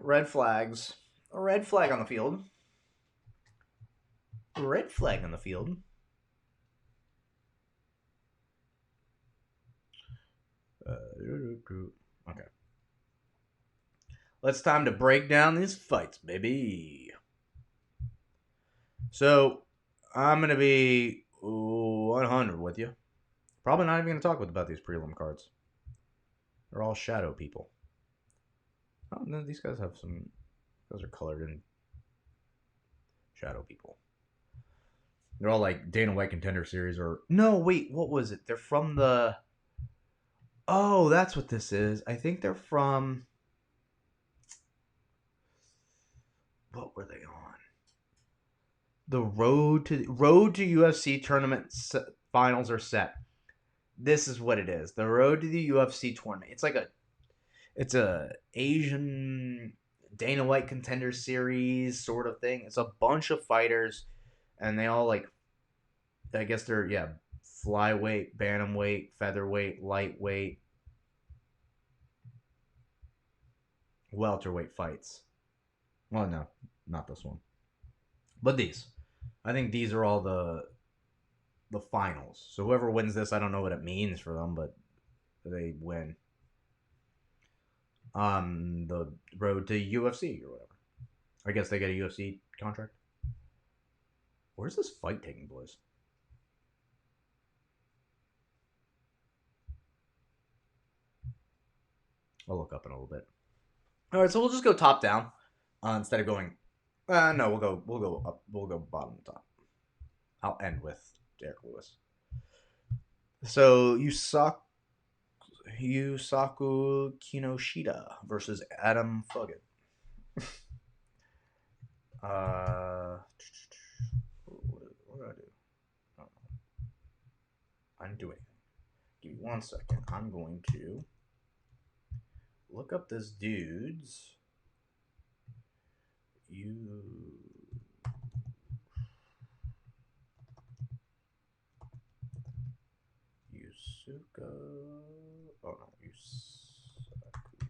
Red flags. A red flag on the field. A red flag on the field. Okay. Let's time to break down these fights, baby. So I'm gonna be 100 with you. Probably not even gonna talk about these prelim cards. They're all shadow people. Oh no, these guys have some. Those are colored in shadow people. They're all like Dana White Contender Series or no, wait, what was it? They're from the. Oh, that's what this is. I think they're from. What were they on? The road to UFC tournament finals are set. This is what it is. The road to the UFC tournament. It's a Asian Dana White Contender Series sort of thing. It's a bunch of fighters, and they all like. I guess they're flyweight, bantamweight, featherweight, lightweight, welterweight fights. Well, no, not this one, but these. I think these are all the finals. So whoever wins this, I don't know what it means for them, but they win. On the road to UFC or whatever. I guess they get a UFC contract. Where's this fight taking place? I'll look up in a little bit. All right, so we'll just go top down instead of going. No, we'll go up. We'll go bottom to top. I'll end with Derek Lewis. So Yusaku Kinoshita versus Adam Fuggett. What do I do? I don't know. I'm doing. Give me 1 second. I'm going to look up this dude's. Yusuka. Oh no, Yusaku.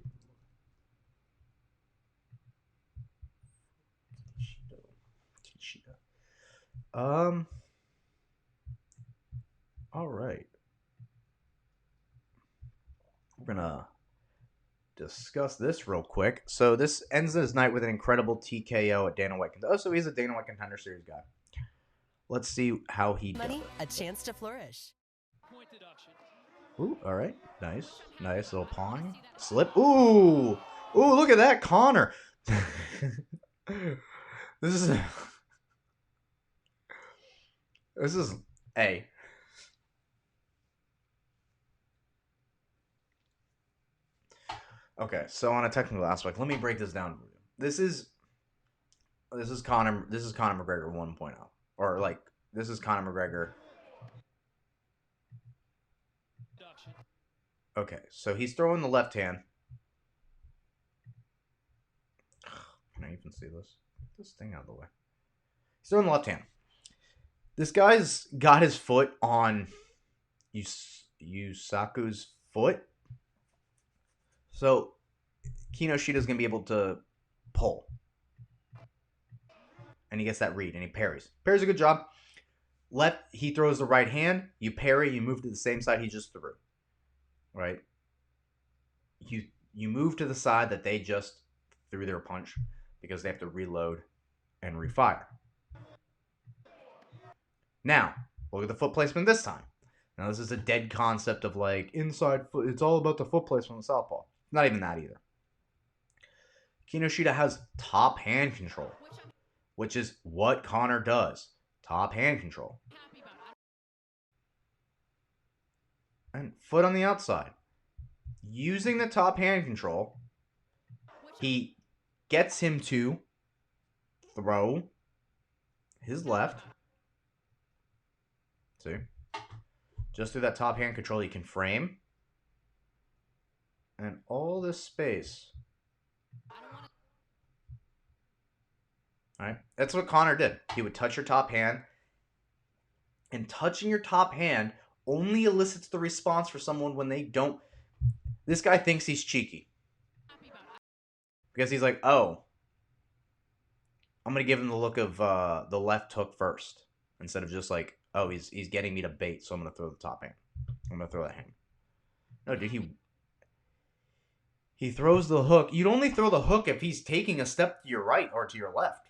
Tishida. All right. We're gonna discuss this real quick. So this ends his night with an incredible TKO at Dana White. Oh, so he's a Dana White Contender Series guy. Let's see how he does. Money, a chance to flourish. Ooh, all right. Nice. Nice little pawing. Slip. Ooh. Ooh, look at that, Connor. This is... This is... A. Okay, so on a technical aspect, let me break this down for you. This is Conor McGregor 1.0. Or like, this is Conor McGregor. Okay, so he's throwing the left hand. Can I even see this? Get this thing out of the way. He's throwing the left hand. This guy's got his foot on Yusaku's foot. So Kinoshida's going to be able to pull. And he gets that read, and he parries. Parries a good job. He throws the right hand. You parry. You move to the same side he just threw. Right? You move to the side that they just threw their punch because they have to reload and refire. Now, look at the foot placement this time. Now, this is a dead concept of like inside foot. It's all about the foot placement of southpaw. Not even that either. Kinoshita has top hand control, which is what Conor does. Top hand control. And foot on the outside. Using the top hand control, he gets him to throw his left. See? Just through that top hand control, he can frame. And all this space. Alright? That's what Conor did. He would touch your top hand. And touching your top hand only elicits the response for someone when they don't. This guy thinks he's cheeky. Because he's like, oh, I'm going to give him the look of the left hook first. Instead of just like, oh, he's getting me to bait, so I'm going to throw the top hand. I'm going to throw that hand. No, dude, he throws the hook. You'd only throw the hook if he's taking a step to your right or to your left.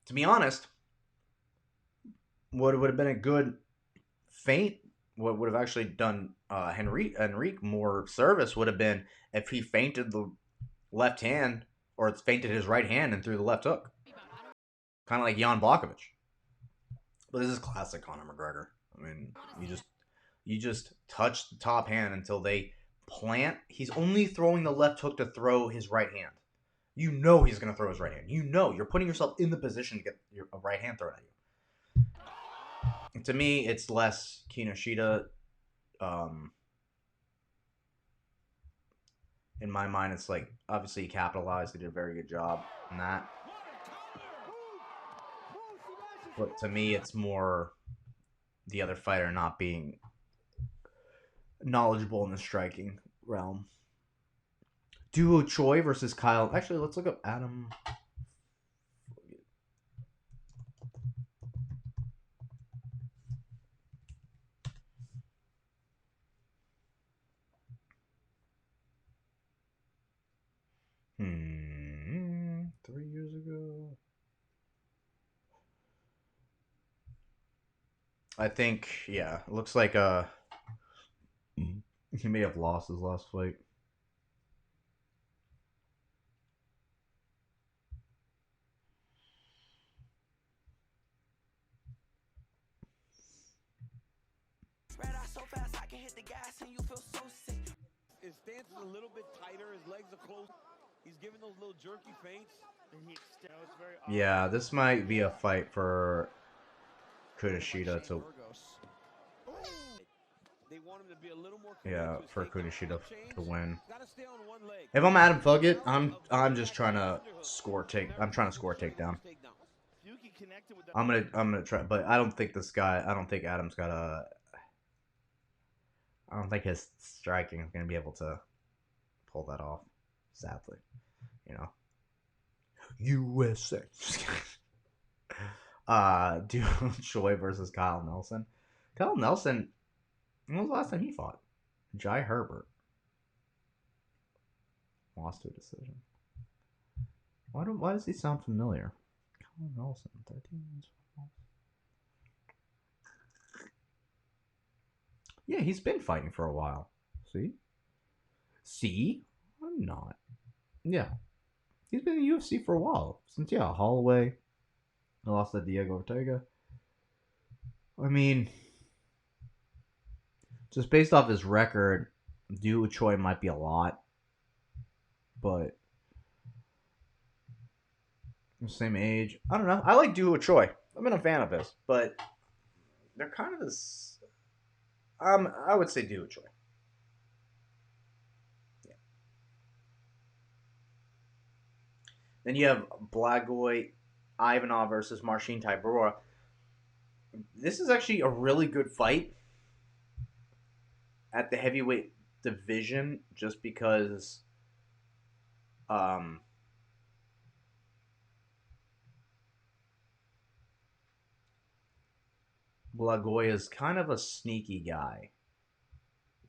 To be honest, what would have been a good feint, what would have actually done Henrique more service would have been if he feinted the left hand or feinted his right hand and threw the left hook. Kind of like Jan Blachowicz. But this is classic Conor McGregor. I mean, you just touch the top hand until they plant. He's only throwing the left hook to throw his right hand. You know he's going to throw his right hand. You know you're putting yourself in the position to get a right hand thrown at you. To me, it's less Kinoshita. In my mind, it's like, obviously he capitalized. He did a very good job in that. But to me, it's more the other fighter not being knowledgeable in the striking realm. Duo Choi versus Kyle. Actually, let's look up Adam. Hmm. 3 years ago. I think, yeah. It looks like he may have lost his last fight. So fast I can hit the gas and you feel so sick. His stance is a little bit tighter, his legs are closed. He's giving those little jerky feints. And yeah, this might be a fight for Kinoshita to. Yeah, for Kinoshita to win. If I'm Adam Fugget, I'm just trying to score I'm trying to score a takedown. I'm gonna try, but I don't think this guy. I don't think Adam's got a. I don't think his striking is gonna be able to pull that off. Sadly, you know. USA. Duo Choi versus Kyle Nelson. Kyle Nelson When was the last time he fought? Jai Herbert. Lost to a decision. Why does he sound familiar? Colin Nelson, 13 wins. Yeah, he's been fighting for a while. See? See? I'm not. Yeah. He's been in the UFC for a while. Since, Holloway. I lost to Diego Ortega. I mean, just based off his record, Doo Choi might be a lot. But same age. I don't know. I like Doo Choi. I've been a fan of his. But they're kind of this. I would say Doo Choi. Yeah. Then you have Blagoy Ivanov versus Marcin Tybura. This is actually a really good fight at the heavyweight division, just because Blagoy is kind of a sneaky guy.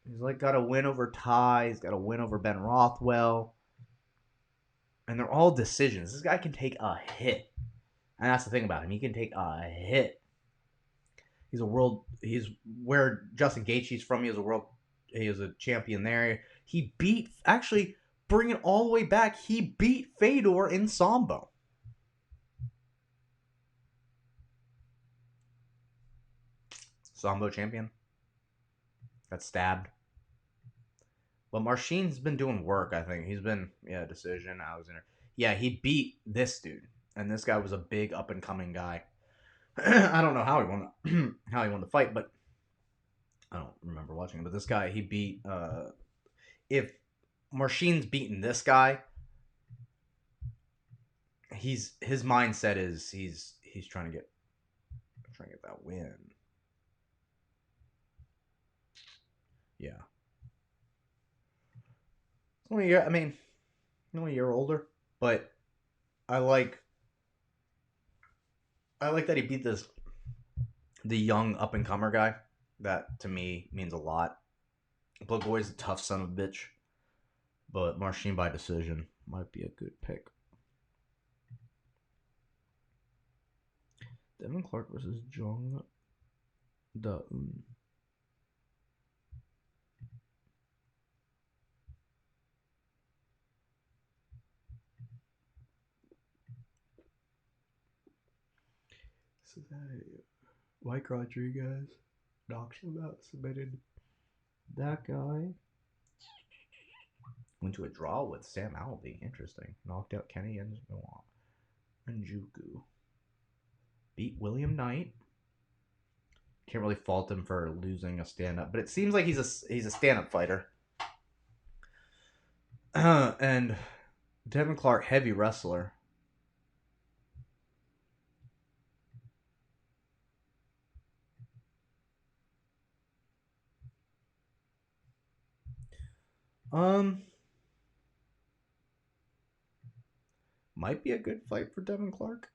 He's like got a win over Ty. He's got a win over Ben Rothwell. And they're all decisions. This guy can take a hit. And that's the thing about him. He can take a hit. He's where Justin Gaethje's from. He was a champion there. He beat, actually, bring it all the way back, he beat Fedor in Sambo. Sambo champion. Got stabbed. But Marcin's been doing work, I think. He's been, decision. He beat this dude. And this guy was a big up and coming guy. I don't know how he won the fight, but I don't remember watching it. But this guy, he beat if Marcin's beaten this guy, his mindset is he's trying to get that win. Yeah. Only a year older, but I like that he beat the young up and comer guy. That to me means a lot. Blagoy's a tough son of a bitch, but Marcin by decision might be a good pick. Devin Clark versus Jong Da-un. So that Mike Rodriguez knocks him out, submitted that guy. Went to a draw with Sam Alvey. Interesting. Knocked out Kenny and Njuku. Beat William Knight. Can't really fault him for losing a stand-up, but it seems like he's a stand-up fighter. And Devin Clark, heavy wrestler. Might be a good fight for Devin Clark.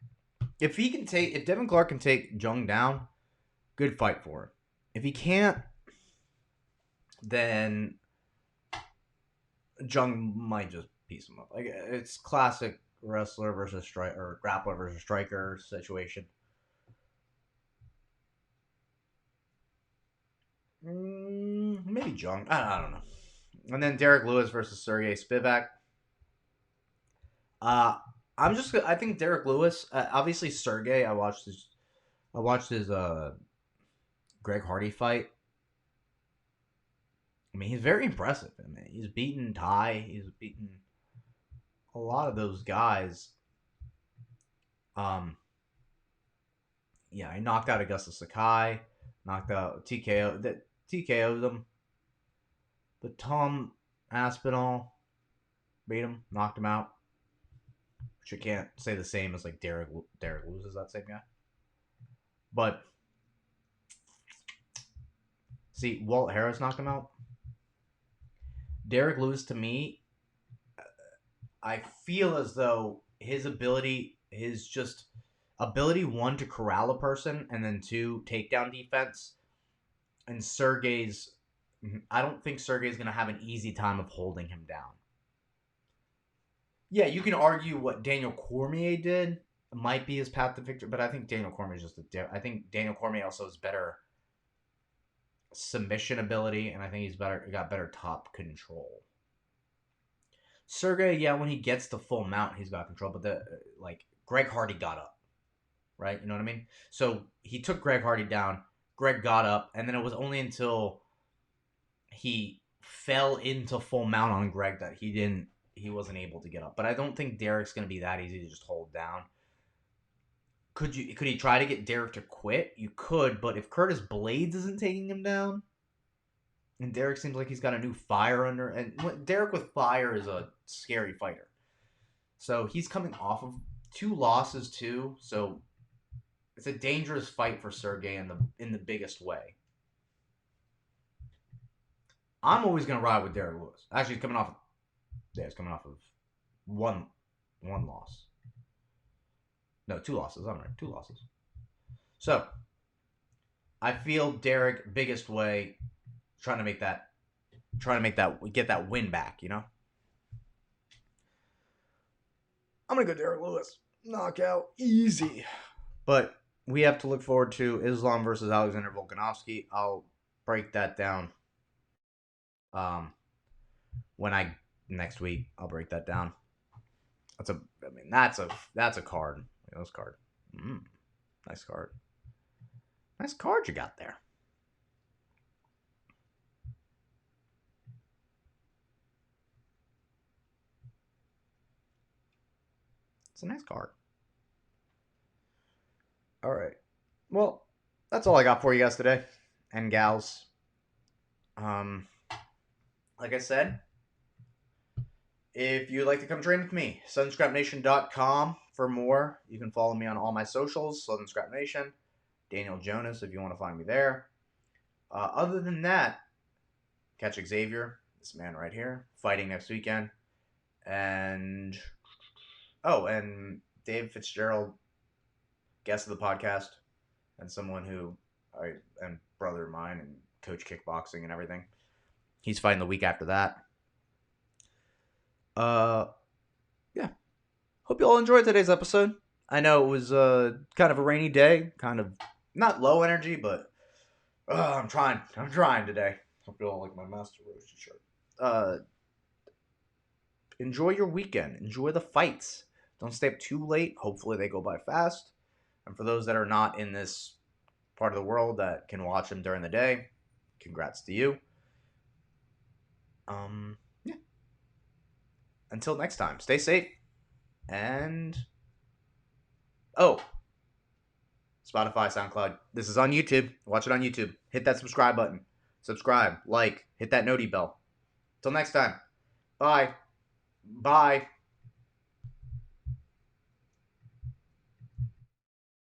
If Devin Clark can take Jung down, good fight for him. If he can't, then Jung might just piece him up. Like, it's classic wrestler versus striker, or grappler versus striker situation. Maybe Jung. I don't know. And then Derek Lewis versus Sergey Spivac. I think Derek Lewis. Obviously, Sergey. I watched his Greg Hardy fight. I mean, he's very impressive. I mean, he's beaten Ty. He's beaten a lot of those guys. He knocked out Augusta Sakai. Knocked out TKO'd them. But Tom Aspinall beat him, knocked him out. Which I can't say the same as like Derek Lewis is that same guy. But see, Walt Harris knocked him out. Derek Lewis, to me, I feel as though his ability, one, to corral a person, and then two, takedown defense, And Sergey's, I don't think Sergey's going to have an easy time of holding him down. Yeah, you can argue what Daniel Cormier did might be his path to victory, but I think Daniel Cormier is just I think Daniel Cormier also has better submission ability, and I think he's got better top control. Sergey, yeah, when he gets to full mount, he's got control, but Greg Hardy got up, right? You know what I mean? So he took Greg Hardy down. Greg got up, and then it was only until he fell into full mount on Greg that he wasn't able to get up. But I don't think Derek's going to be that easy to just hold down. Could he try to get Derek to quit? You could, but if Curtis Blades isn't taking him down, and Derek seems like he's got a new fire under, and Derek with fire is a scary fighter. So he's coming off of 2 losses too. So it's a dangerous fight for Sergey in the biggest way. I'm always gonna ride with Derek Lewis. Actually, he's coming off of one loss. No, 2 losses. I'm right, 2 losses. So I feel Derek biggest way trying to get that win back. You know, I'm gonna go Derek Lewis knockout easy. But we have to look forward to Islam versus Alexander Volkanovski. I'll break that down. Next week I'll break that down. That's a card. Those card. Nice card. Nice card you got there. It's a nice card. All right. Well, that's all I got for you guys today, and gals. Like I said, if you'd like to come train with me, SouthernScrapNation.com for more. You can follow me on all my socials, Southern Scrap Nation, Daniel Jonas, if you want to find me there. Other than that, catch Xavier, this man right here, fighting next weekend. And Dave Fitzgerald, guest of the podcast, and someone who and brother of mine and coach kickboxing and everything. He's fighting the week after that. Yeah. Hope you all enjoyed today's episode. I know it was kind of a rainy day, kind of not low energy, but I'm trying today. Hope you all like my Master Roshi shirt. Enjoy your weekend. Enjoy the fights. Don't stay up too late. Hopefully they go by fast. And for those that are not in this part of the world that can watch them during the day, congrats to you. Yeah. Until next time, stay safe. And Spotify, SoundCloud. This is on YouTube. Watch it on YouTube. Hit that subscribe button. Subscribe, like, hit that noti bell. Till next time. Bye. Bye.